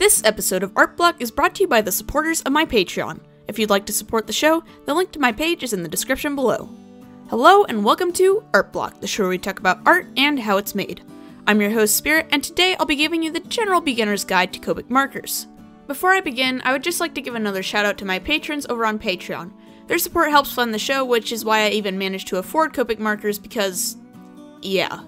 This episode of Art Block is brought to you by the supporters of my Patreon. If you'd like to support the show, the link to my page is in the description below. Hello and welcome to Art Block, the show where we talk about art and how it's made. I'm your host Spirit, and today I'll be giving you the general beginner's guide to Copic markers. Before I begin, I would just like to give another shout out to my patrons over on Patreon. Their support helps fund the show, which is why I even managed to afford Copic markers because, yeah.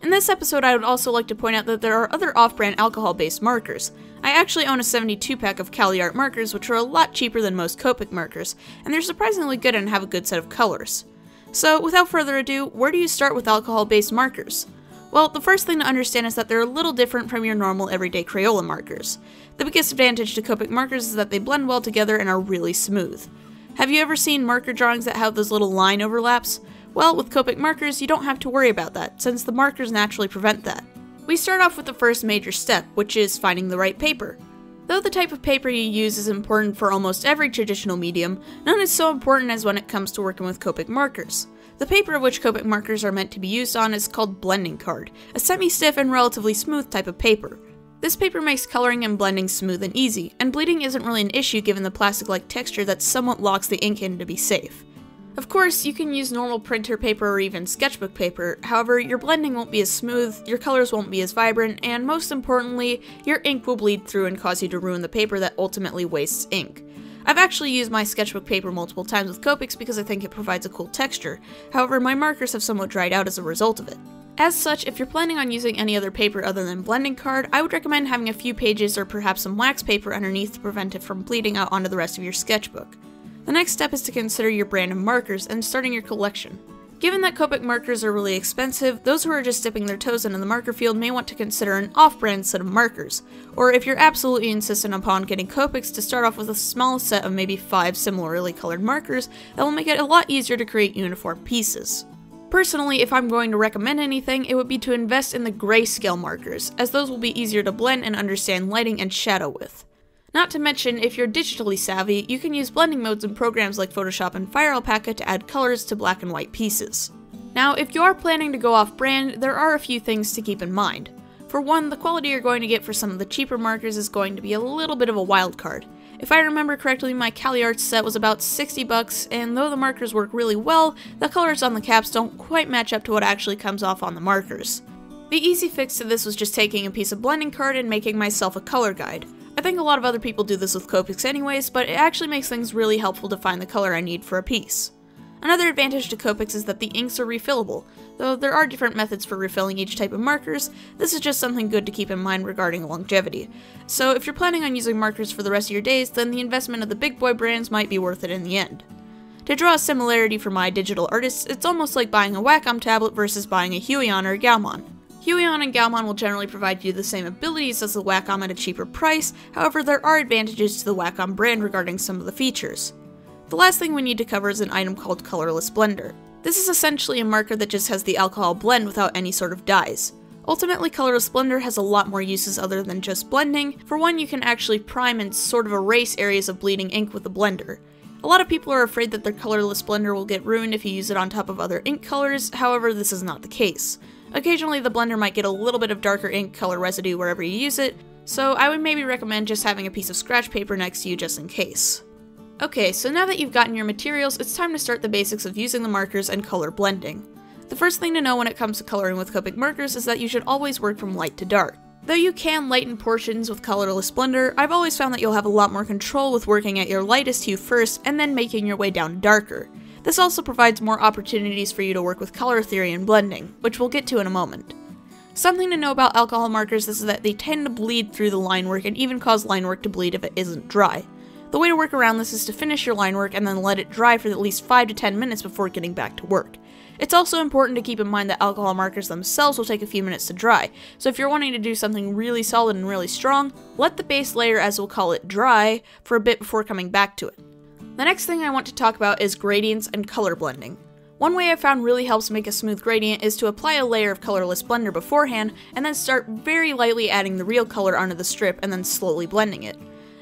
In this episode, I would also like to point out that there are other off-brand alcohol-based markers. I actually own a 72-pack of Cali Art markers, which are a lot cheaper than most Copic markers, and they're surprisingly good and have a good set of colors. So, without further ado, where do you start with alcohol-based markers? Well, the first thing to understand is that they're a little different from your normal everyday Crayola markers. The biggest advantage to Copic markers is that they blend well together and are really smooth. Have you ever seen marker drawings that have those little line overlaps? Well, with Copic markers, you don't have to worry about that, since the markers naturally prevent that. We start off with the first major step, which is finding the right paper. Though the type of paper you use is important for almost every traditional medium, none is so important as when it comes to working with Copic markers. The paper of which Copic markers are meant to be used on is called blending card, a semi-stiff and relatively smooth type of paper. This paper makes coloring and blending smooth and easy, and bleeding isn't really an issue given the plastic-like texture that somewhat locks the ink in to be safe. Of course, you can use normal printer paper or even sketchbook paper, however, your blending won't be as smooth, your colors won't be as vibrant, and most importantly, your ink will bleed through and cause you to ruin the paper that ultimately wastes ink. I've actually used my sketchbook paper multiple times with Copics because I think it provides a cool texture, however, my markers have somewhat dried out as a result of it. As such, if you're planning on using any other paper other than blending card, I would recommend having a few pages or perhaps some wax paper underneath to prevent it from bleeding out onto the rest of your sketchbook. The next step is to consider your brand of markers and starting your collection. Given that Copic markers are really expensive, those who are just dipping their toes into the marker field may want to consider an off-brand set of markers, or if you're absolutely insistent upon getting Copics, to start off with a small set of maybe 5 similarly colored markers that will make it a lot easier to create uniform pieces. Personally, if I'm going to recommend anything, it would be to invest in the grayscale markers, as those will be easier to blend and understand lighting and shadow with. Not to mention, if you're digitally savvy, you can use blending modes in programs like Photoshop and Fire Alpaca to add colors to black and white pieces. Now, if you are planning to go off-brand, there are a few things to keep in mind. For one, the quality you're going to get for some of the cheaper markers is going to be a little bit of a wild card. If I remember correctly, my Cali Art set was about $60, and though the markers work really well, the colors on the caps don't quite match up to what actually comes off on the markers. The easy fix to this was just taking a piece of blending card and making myself a color guide. I think a lot of other people do this with Copics anyways, but it actually makes things really helpful to find the color I need for a piece. Another advantage to Copics is that the inks are refillable. Though there are different methods for refilling each type of markers, this is just something good to keep in mind regarding longevity. So if you're planning on using markers for the rest of your days, then the investment of the big boy brands might be worth it in the end. To draw a similarity for my digital artists, it's almost like buying a Wacom tablet versus buying a Huion or a Gaomon. Huion and Gaomon will generally provide you the same abilities as the Wacom at a cheaper price, however there are advantages to the Wacom brand regarding some of the features. The last thing we need to cover is an item called Colorless Blender. This is essentially a marker that just has the alcohol blend without any sort of dyes. Ultimately, Colorless Blender has a lot more uses other than just blending. For one, you can actually prime and sort of erase areas of bleeding ink with the blender. A lot of people are afraid that their Colorless Blender will get ruined if you use it on top of other ink colors, however this is not the case. Occasionally the blender might get a little bit of darker ink color residue wherever you use it, so I would maybe recommend just having a piece of scratch paper next to you just in case. Okay, so now that you've gotten your materials, it's time to start the basics of using the markers and color blending. The first thing to know when it comes to coloring with Copic markers is that you should always work from light to dark. Though you can lighten portions with Colorless Blender, I've always found that you'll have a lot more control with working at your lightest hue first and then making your way down to darker. This also provides more opportunities for you to work with color theory and blending, which we'll get to in a moment. Something to know about alcohol markers is that they tend to bleed through the line work and even cause line work to bleed if it isn't dry. The way to work around this is to finish your line work and then let it dry for at least 5 to 10 minutes before getting back to work. It's also important to keep in mind that alcohol markers themselves will take a few minutes to dry, so if you're wanting to do something really solid and really strong, let the base layer, as we'll call it, dry for a bit before coming back to it. The next thing I want to talk about is gradients and color blending. One way I've found really helps make a smooth gradient is to apply a layer of Colorless Blender beforehand, and then start very lightly adding the real color onto the strip and then slowly blending it.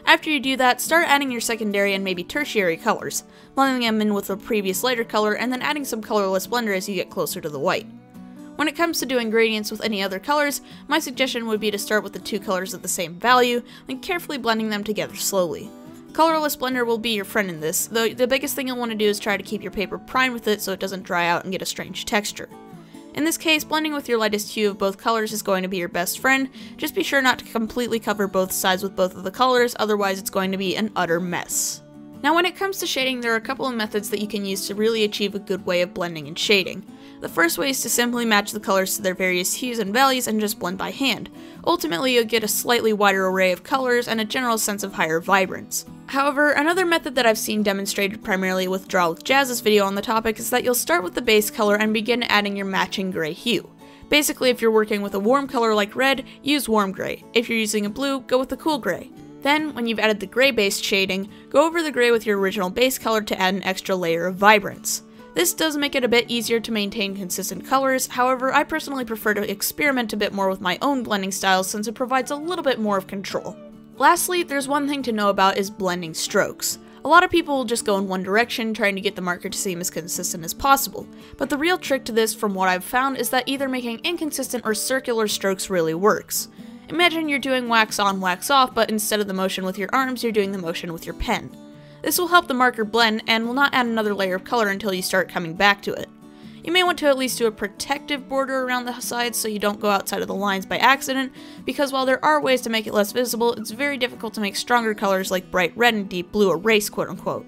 After you do that, start adding your secondary and maybe tertiary colors, blending them in with a previous lighter color and then adding some Colorless Blender as you get closer to the white. When it comes to doing gradients with any other colors, my suggestion would be to start with the two colors of the same value, then carefully blending them together slowly. Colorless blender will be your friend in this, though the biggest thing you'll want to do is try to keep your paper primed with it so it doesn't dry out and get a strange texture. In this case, blending with your lightest hue of both colors is going to be your best friend. Just be sure not to completely cover both sides with both of the colors, otherwise it's going to be an utter mess. Now when it comes to shading, there are a couple of methods that you can use to really achieve a good way of blending and shading. The first way is to simply match the colors to their various hues and values and just blend by hand. Ultimately, you'll get a slightly wider array of colors and a general sense of higher vibrance. However, another method that I've seen demonstrated primarily with Draw with Jazz's video on the topic is that you'll start with the base color and begin adding your matching gray hue. Basically, if you're working with a warm color like red, use warm gray. If you're using a blue, go with the cool gray. Then, when you've added the gray-based shading, go over the gray with your original base color to add an extra layer of vibrance. This does make it a bit easier to maintain consistent colors, however, I personally prefer to experiment a bit more with my own blending styles since it provides a little bit more of control. Lastly, there's one thing to know about is blending strokes. A lot of people will just go in one direction, trying to get the marker to seem as consistent as possible, but the real trick to this, from what I've found, is that either making inconsistent or circular strokes really works. Imagine you're doing wax on, wax off, but instead of the motion with your arms, you're doing the motion with your pen. This will help the marker blend and will not add another layer of color until you start coming back to it. You may want to at least do a protective border around the sides so you don't go outside of the lines by accident, because while there are ways to make it less visible, it's very difficult to make stronger colors like bright red and deep blue erase, quote unquote.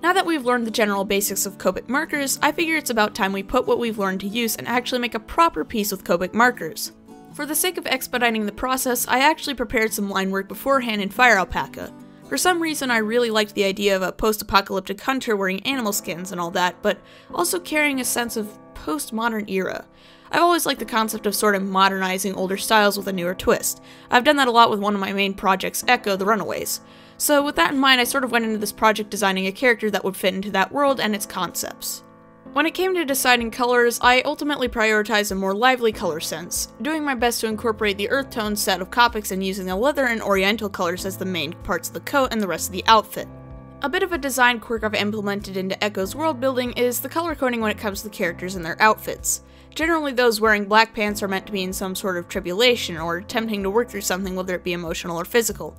Now that we've learned the general basics of Copic markers, I figure it's about time we put what we've learned to use and actually make a proper piece with Copic markers. For the sake of expediting the process, I actually prepared some line work beforehand in Fire Alpaca. For some reason, I really liked the idea of a post-apocalyptic hunter wearing animal skins and all that, but also carrying a sense of post-modern era. I've always liked the concept of sort of modernizing older styles with a newer twist. I've done that a lot with one of my main projects, Echo the Runaways. So with that in mind, I sort of went into this project designing a character that would fit into that world and its concepts. When it came to deciding colors, I ultimately prioritized a more lively color sense, doing my best to incorporate the earth tone set of Copics and using the leather and oriental colors as the main parts of the coat and the rest of the outfit. A bit of a design quirk I've implemented into Echo's world building is the color coding when it comes to the characters and their outfits. Generally, those wearing black pants are meant to be in some sort of tribulation or attempting to work through something, whether it be emotional or physical.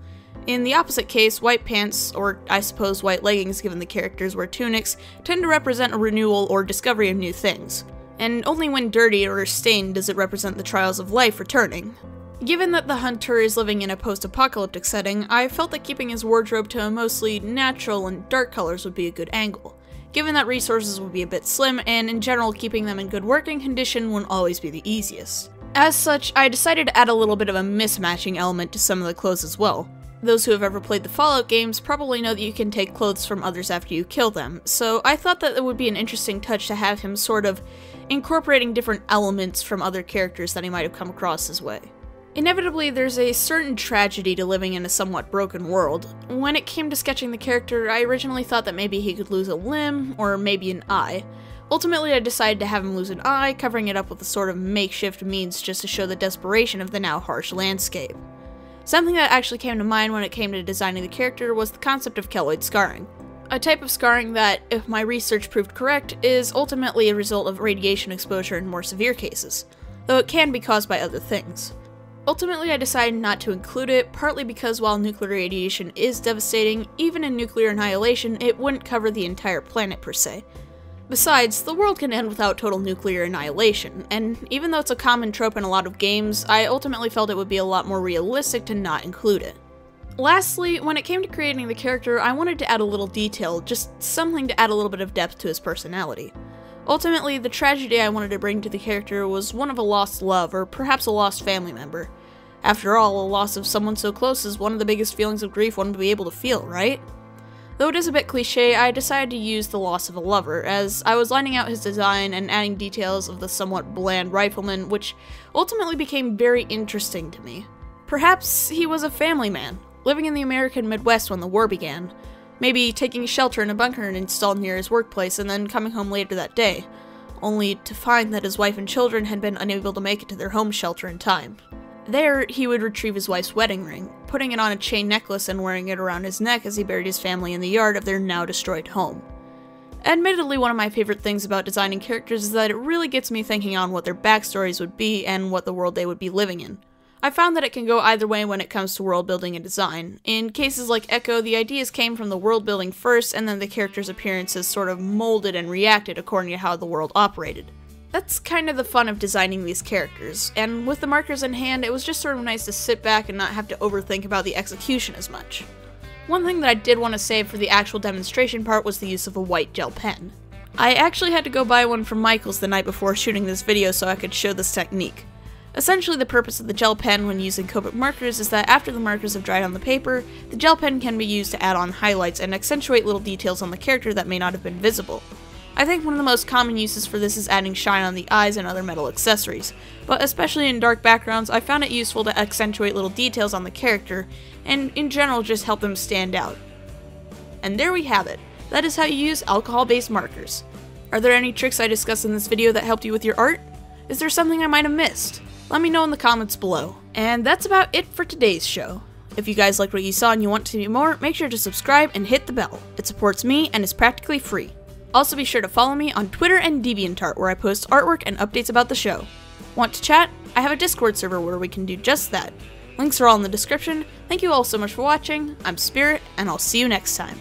In the opposite case, white pants, or I suppose white leggings given the characters wear tunics, tend to represent a renewal or discovery of new things. And only when dirty or stained does it represent the trials of life returning. Given that the hunter is living in a post-apocalyptic setting, I felt that keeping his wardrobe to mostly natural and dark colors would be a good angle. Given that resources would be a bit slim, and in general keeping them in good working condition wouldn't always be the easiest. As such, I decided to add a little bit of a mismatching element to some of the clothes as well. Those who have ever played the Fallout games probably know that you can take clothes from others after you kill them, so I thought that it would be an interesting touch to have him sort of incorporating different elements from other characters that he might have come across his way. Inevitably, there's a certain tragedy to living in a somewhat broken world. When it came to sketching the character, I originally thought that maybe he could lose a limb, or maybe an eye. Ultimately, I decided to have him lose an eye, covering it up with a sort of makeshift means just to show the desperation of the now harsh landscape. Something that actually came to mind when it came to designing the character was the concept of keloid scarring. A type of scarring that, if my research proved correct, is ultimately a result of radiation exposure in more severe cases, though it can be caused by other things. Ultimately, I decided not to include it, partly because while nuclear radiation is devastating, even in nuclear annihilation, it wouldn't cover the entire planet per se. Besides, the world can end without total nuclear annihilation, and even though it's a common trope in a lot of games, I ultimately felt it would be a lot more realistic to not include it. Lastly, when it came to creating the character, I wanted to add a little detail, just something to add a little bit of depth to his personality. Ultimately, the tragedy I wanted to bring to the character was one of a lost love, or perhaps a lost family member. After all, a loss of someone so close is one of the biggest feelings of grief one would be able to feel, right? Though it is a bit cliche, I decided to use the loss of a lover, as I was lining out his design and adding details of the somewhat bland rifleman, which ultimately became very interesting to me. Perhaps he was a family man, living in the American Midwest when the war began, maybe taking shelter in a bunker installed near his workplace and then coming home later that day, only to find that his wife and children had been unable to make it to their home shelter in time. There, he would retrieve his wife's wedding ring, putting it on a chain necklace and wearing it around his neck as he buried his family in the yard of their now destroyed home. Admittedly, one of my favorite things about designing characters is that it really gets me thinking on what their backstories would be and what the world they would be living in. I found that it can go either way when it comes to world building and design. In cases like Echo, the ideas came from the world building first, and then the character's appearances sort of molded and reacted according to how the world operated. That's kind of the fun of designing these characters, and with the markers in hand, it was just sort of nice to sit back and not have to overthink about the execution as much. One thing that I did want to save for the actual demonstration part was the use of a white gel pen. I actually had to go buy one from Michael's the night before shooting this video so I could show this technique. Essentially, the purpose of the gel pen when using Copic markers is that after the markers have dried on the paper, the gel pen can be used to add on highlights and accentuate little details on the character that may not have been visible. I think one of the most common uses for this is adding shine on the eyes and other metal accessories, but especially in dark backgrounds, I found it useful to accentuate little details on the character, and in general just help them stand out. And there we have it. That is how you use alcohol-based markers. Are there any tricks I discussed in this video that helped you with your art? Is there something I might have missed? Let me know in the comments below. And that's about it for today's show. If you guys liked what you saw and you want to see more, make sure to subscribe and hit the bell. It supports me and is practically free. Also be sure to follow me on Twitter and DeviantArt where I post artwork and updates about the show. Want to chat? I have a Discord server where we can do just that. Links are all in the description. Thank you all so much for watching. I'm Spirit, and I'll see you next time.